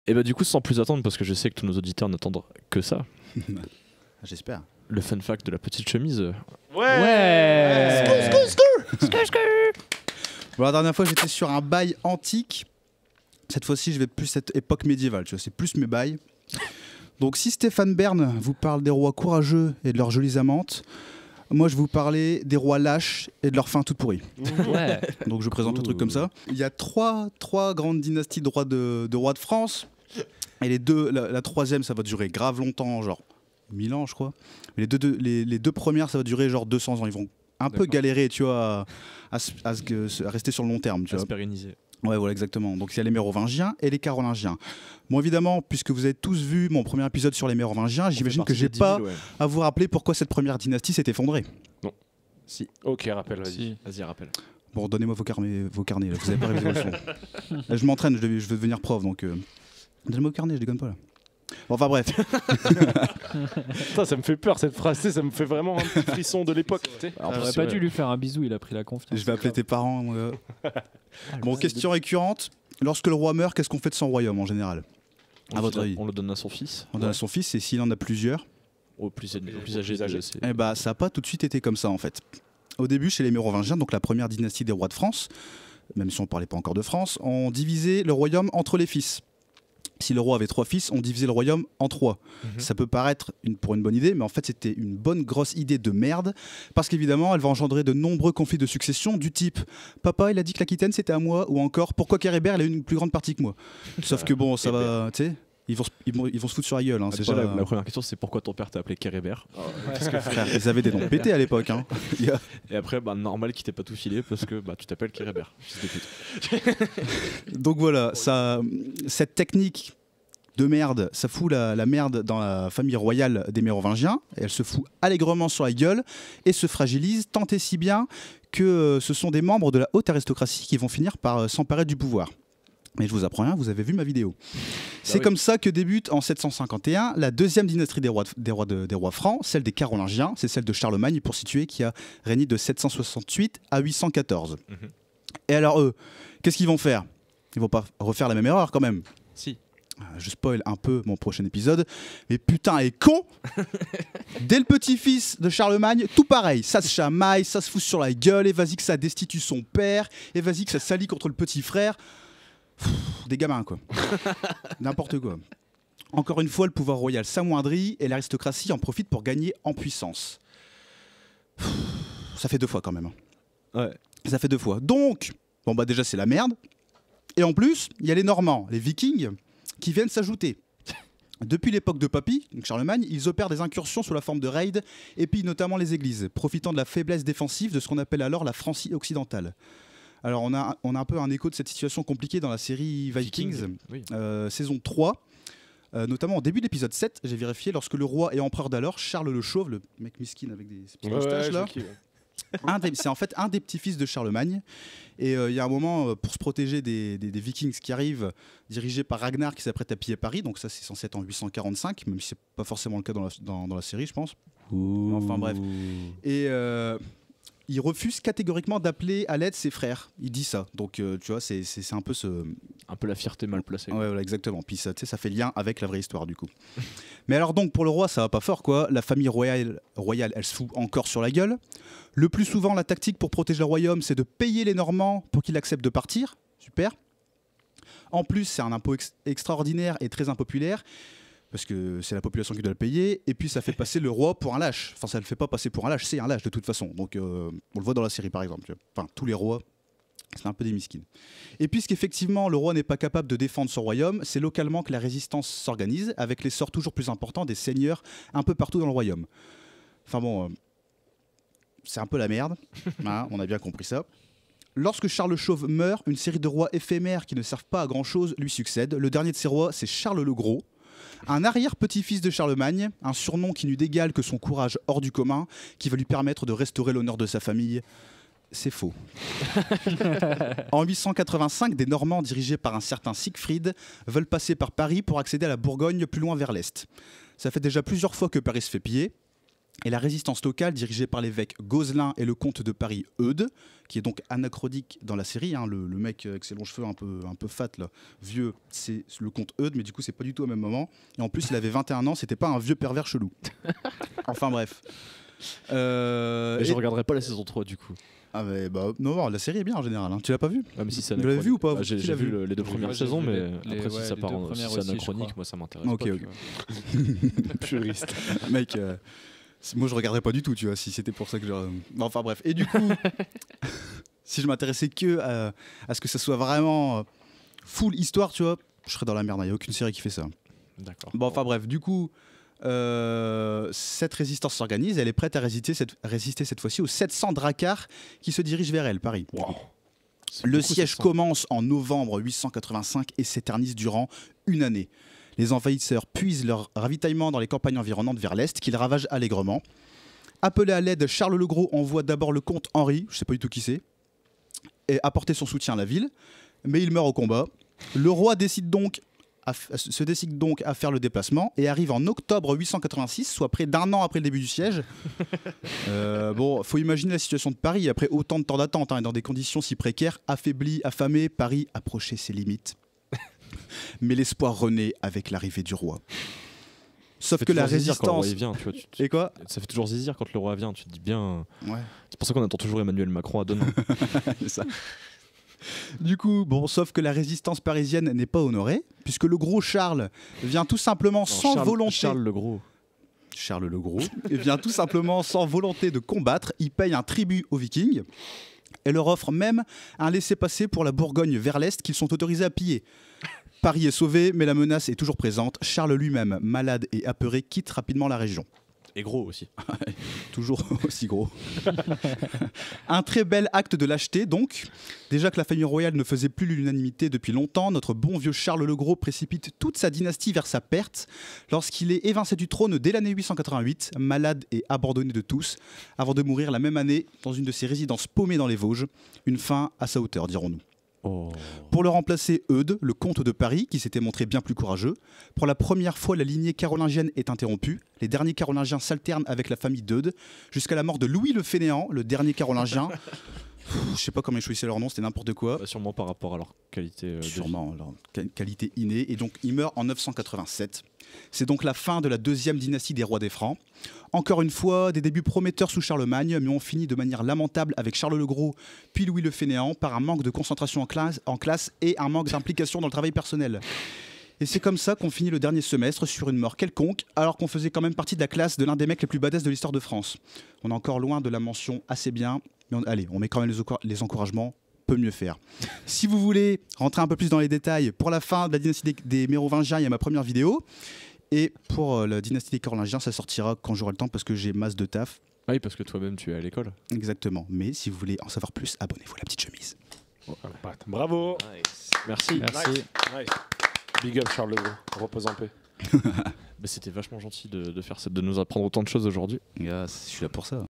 Et bah du coup, sans plus attendre, parce que je sais que tous nos auditeurs n'attendent que ça, J'espère. le fun fact de la petite chemise. Ouais. Bon, la dernière fois, j'étais sur un bail antique. Cette fois-ci, je vais plus cette époque médiévale, tu vois, c'est plus mes bails. Donc, si Stéphane Bern vous parle des rois courageux et de leurs jolies amantes, moi, je vais vous parler des rois lâches et de leurs fins toutes pourries. Ouais. Donc, je présente le truc comme ça. Il y a trois grandes dynasties de rois de France. Et la troisième, ça va durer grave longtemps, genre 1000 ans, je crois. Mais les deux premières, ça va durer genre 200 ans. Ils vont un peu galérer, tu vois, à rester sur le long terme. Tu À vois. se pérenniser. Ouais, voilà, exactement. Donc, il y a les Mérovingiens et les Carolingiens. Bon, évidemment, puisque vous avez tous vu mon premier épisode sur les Mérovingiens, j'imagine que j'ai pas à vous rappeler pourquoi cette première dynastie s'est effondrée. Non. Si. Ok, rappelle, vas-y. Si. Vas-y, rappelle. Bon, donnez-moi vos carnets, là. Vous avez pas révisé vos leçons. Là, je m'entraîne, je veux devenir prof, donc... Donnez-moi vos carnets, je déconne pas, là. Bon, enfin, bref. Putain, ça me fait peur cette phrase, tu sais, ça me fait vraiment un petit frisson de l'époque. tu sais. Alors, t'aurais pas dû lui faire un bisou, il a pris la confiance. Je vais appeler tes parents, mon gars. Bon, question récurrente. Lorsque le roi meurt, qu'est-ce qu'on fait de son royaume, en général? À votre avis? On le donne à son fils. On donne à son fils, et s'il en a plusieurs? Au plus âgé. Eh bah, ça n'a pas tout de suite été comme ça, en fait. Au début, chez les Mérovingiens, donc la première dynastie des rois de France, même si on ne parlait pas encore de France, on divisait le royaume entre les fils. Si le roi avait 3 fils, on divisait le royaume en 3. Ça peut paraître pour une bonne idée, mais en fait c'était une bonne grosse idée de merde, parce qu'évidemment elle va engendrer de nombreux conflits de succession du type « Papa il a dit que l'Aquitaine c'était à moi » ou encore « Pourquoi Kérébert il a une plus grande partie que moi ?» Sauf que bon, ça va, tu sais, ils vont se foutre sur la gueule. Hein, c'est Déjà, pas... la première question, c'est pourquoi ton père t'a appelé Kérébert? Parce que frère, ils avaient des noms pétés à l'époque. Hein. Et après, bah, normal qu'il t'ait pas tout filé parce que bah, tu t'appelles Kérébert. Fils de pute. Donc voilà, cette technique de merde, ça fout la merde dans la famille royale des Mérovingiens. Elle se fout allègrement sur la gueule et se fragilise tant et si bien que ce sont des membres de la haute aristocratie qui vont finir par s'emparer du pouvoir. Mais je vous apprends rien, vous avez vu ma vidéo. C'est comme ça que débute en 751 la deuxième dynastie des rois francs, celle des Carolingiens, c'est celle de Charlemagne pour situer, qui a régné de 768 à 814. Et alors eux, qu'est-ce qu'ils vont faire? Ils vont pas refaire la même erreur quand même. Si. Je spoil un peu mon prochain épisode, mais putain, est con. Dès le petit-fils de Charlemagne, tout pareil, ça se chamaille, ça se fout sur la gueule, et vas-y que ça destitue son père, et vas-y que ça s'allie contre le petit frère. Des gamins, quoi. N'importe quoi. Encore une fois, le pouvoir royal s'amoindrit et l'aristocratie en profite pour gagner en puissance. Ça fait 2 fois quand même. Hein. Ouais. Ça fait 2 fois. Donc, bon bah déjà c'est la merde. Et en plus, il y a les Normands, les Vikings, qui viennent s'ajouter. Depuis l'époque de Papy, donc Charlemagne, ils opèrent des incursions sous la forme de raids et pillent notamment les églises, profitant de la faiblesse défensive de ce qu'on appelle alors la Francie occidentale. Alors on a un peu un écho de cette situation compliquée dans la série Vikings, oui. Saison 3. Notamment au début de l'épisode 7, j'ai vérifié, lorsque le roi et empereur d'alors, Charles le Chauve, le mec miskin avec des petites moustaches là, c'est en fait un des petits-fils de Charlemagne. Et il y a un moment, pour se protéger des Vikings qui arrivent, dirigés par Ragnar qui s'apprête à piller Paris, donc ça c'est censé être en 845, même si c'est pas forcément le cas dans la série, je pense. Enfin bref. Et il refuse catégoriquement d'appeler à l'aide ses frères. Il dit ça. Donc, tu vois, c'est un peu ce... Un peu la fierté mal placée. Ouais, voilà, exactement. Puis ça, ça fait lien avec la vraie histoire, du coup. Mais alors donc, pour le roi, ça va pas fort, quoi. La famille royale, elle se fout encore sur la gueule. Le plus souvent, la tactique pour protéger le royaume, c'est de payer les Normands pour qu'ils acceptent de partir. Super. En plus, c'est un impôt extraordinaire et très impopulaire. Parce que c'est la population qui doit le payer, et puis ça fait passer le roi pour un lâche. Enfin, ça ne le fait pas passer pour un lâche, c'est un lâche de toute façon. Donc, on le voit dans la série par exemple. Tu vois. Enfin, tous les rois, c'est un peu des miskines. Et puisqu'effectivement, le roi n'est pas capable de défendre son royaume, c'est localement que la résistance s'organise, avec l'essor toujours plus important des seigneurs un peu partout dans le royaume. Enfin bon, c'est un peu la merde, hein, on a bien compris ça. Lorsque Charles le Chauve meurt, une série de rois éphémères qui ne servent pas à grand-chose lui succèdent. Le dernier de ces rois, c'est Charles le Gros. Un arrière-petit-fils de Charlemagne, un surnom qui n'eut d'égal que son courage hors du commun, qui va lui permettre de restaurer l'honneur de sa famille. C'est faux. En 885, des Normands dirigés par un certain Siegfried veulent passer par Paris pour accéder à la Bourgogne plus loin vers l'est. Ça fait déjà plusieurs fois que Paris se fait piller. et la résistance locale dirigée par l'évêque Gozlin et le comte de Paris Eudes, qui est donc anachronique dans la série, hein, le mec avec ses longs cheveux un peu fat, là, vieux, c'est le comte Eudes, mais du coup c'est pas du tout au même moment. Et en plus il avait 21 ans, c'était pas un vieux pervers chelou. Enfin bref. Et je regarderai pas la saison 3 du coup. Ah bah non, la série est bien en général, hein. Tu l'as pas vu? Ah, mais si c'est Vous l'avez vu ou pas? J'ai Qui l'a vu vu les 2 premières Moi, j'ai saisons, vu mais les- après si ouais, ça les part deux si premières c'est aussi, je anachronique, crois. moi ça m'intéresse Ok, pas. ok. tu vois. Puriste. Mec, moi je regarderais pas du tout, tu vois, si c'était pour ça que je. Enfin bref. Et du coup, si je m'intéressais que à ce que ça soit vraiment full histoire, tu vois, je serais dans la merde. Il n'y a aucune série qui fait ça. D'accord. Bon, enfin bref, du coup, cette résistance s'organise. Elle est prête à résister cette fois-ci aux 700 dracars qui se dirigent vers elle, Paris. Le siège commence en novembre 885 et s'éternise durant une année. Les envahisseurs puisent leur ravitaillement dans les campagnes environnantes vers l'est, qu'ils ravagent allègrement. Appelé à l'aide, Charles le Gros envoie d'abord le comte Henri, je sais pas du tout qui c'est, et apporter son soutien à la ville, mais il meurt au combat. Le roi se décide donc à faire le déplacement et arrive en octobre 886, soit près d'un an après le début du siège. Bon, faut imaginer la situation de Paris après autant de temps d'attente, hein, dans des conditions si précaires, affaibli, affamé, Paris approchait ses limites. Mais l'espoir renaît avec l'arrivée du roi. Sauf que la Quand le roi résistance. il vient, tu vois, Et quoi? ça fait toujours zizir quand le roi vient. Tu te dis bien. Ouais. C'est pour ça qu'on attend toujours Emmanuel Macron à demain. C'est ça. Du coup, bon, sauf que la résistance parisienne n'est pas honorée, puisque le gros Charles vient tout simplement sans volonté. Charles le Gros. Charles le Gros vient tout simplement sans volonté de combattre. Il paye un tribut aux Vikings et leur offre même un laissez-passer pour la Bourgogne vers l'est qu'ils sont autorisés à piller. Paris est sauvé, mais la menace est toujours présente. Charles lui-même, malade et apeuré, quitte rapidement la région. Et gros aussi. Toujours aussi gros. Un très bel acte de lâcheté, donc. Déjà que la famille royale ne faisait plus l'unanimité depuis longtemps, notre bon vieux Charles le Gros précipite toute sa dynastie vers sa perte lorsqu'il est évincé du trône dès l'année 888, malade et abandonné de tous, avant de mourir la même année dans une de ses résidences paumées dans les Vosges. Une fin à sa hauteur, dirons-nous. Oh. Pour le remplacer, Eudes, le comte de Paris, qui s'était montré bien plus courageux. Pour la première fois, la lignée carolingienne est interrompue. Les derniers carolingiens s'alternent avec la famille d'Eudes, jusqu'à la mort de Louis le Fainéant, le dernier carolingien. Je sais pas comment ils choisissaient leur nom, c'était n'importe quoi. Bah, sûrement par rapport à leur qualité de vie. Sûrement, leur qualité innée. Et donc, il meurt en 987. C'est donc la fin de la deuxième dynastie des rois des Francs. Encore une fois, des débuts prometteurs sous Charlemagne, mais on finit de manière lamentable avec Charles le Gros, puis Louis le Fainéant, par un manque de concentration en classe et un manque d'implication dans le travail personnel. Et c'est comme ça qu'on finit le dernier semestre sur une mort quelconque, alors qu'on faisait quand même partie de la classe de l'un des mecs les plus badass de l'histoire de France. On est encore loin de la mention assez bien, mais allez, on met quand même les encouragements, peut mieux faire. Si vous voulez rentrer un peu plus dans les détails, pour la fin de la dynastie des Mérovingiens, il y a ma première vidéo. Et pour la dynastie des Carolingiens, ça sortira quand j'aurai le temps parce que j'ai masse de taf. Ah oui, parce que toi-même tu es à l'école. Exactement. Mais si vous voulez en savoir plus, abonnez-vous à la petite chemise. Bravo. Merci. Merci. Nice. Big up Charles le Gros. Repose en paix. Bah, c'était vachement gentil de faire ça, de nous apprendre autant de choses aujourd'hui. Je suis là pour ça.